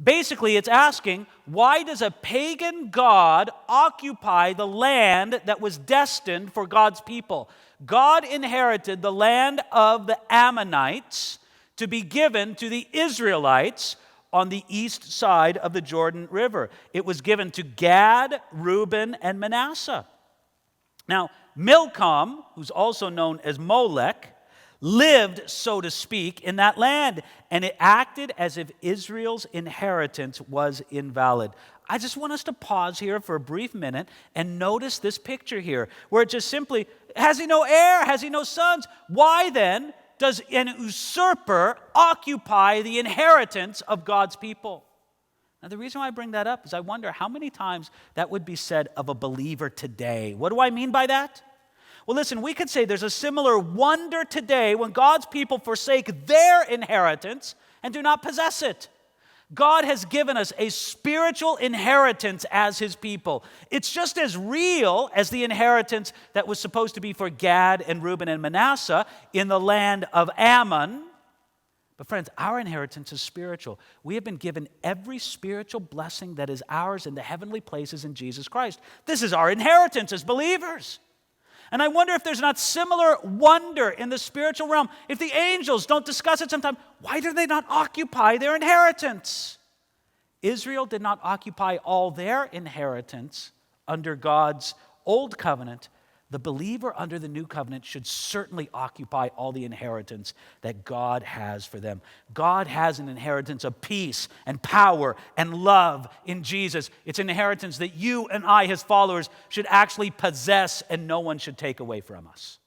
Basically, it's asking, why does a pagan god occupy the land that was destined for God's people? God inherited the land of the Ammonites to be given to the Israelites on the east side of the Jordan River. It was given to Gad, Reuben, and Manasseh. Now, Milcom, who's also known as Molech, lived, so to speak, in that land, and it acted as if Israel's inheritance was invalid. I just want us to pause here for a brief minute and notice this picture here, where it just simply, has he no heir? Has he no sons? Why then does an usurper occupy the inheritance of God's people? Now, the reason why I bring that up is I wonder how many times that would be said of a believer today. What do I mean by that? Well, listen, we could say there's a similar wonder today when God's people forsake their inheritance and do not possess it. God has given us a spiritual inheritance as his people. It's just as real as the inheritance that was supposed to be for Gad and Reuben and Manasseh in the land of Ammon. But friends, our inheritance is spiritual. We have been given every spiritual blessing that is ours in the heavenly places in Jesus Christ. This is our inheritance as believers. And I wonder if there's not similar wonder in the spiritual realm. If the angels don't discuss it sometime, why do they not occupy their inheritance? Israel did not occupy all their inheritance under God's old covenant. The believer under the new covenant should certainly occupy all the inheritance that God has for them. God has an inheritance of peace and power and love in Jesus. It's an inheritance that you and I, his followers, should actually possess and no one should take away from us.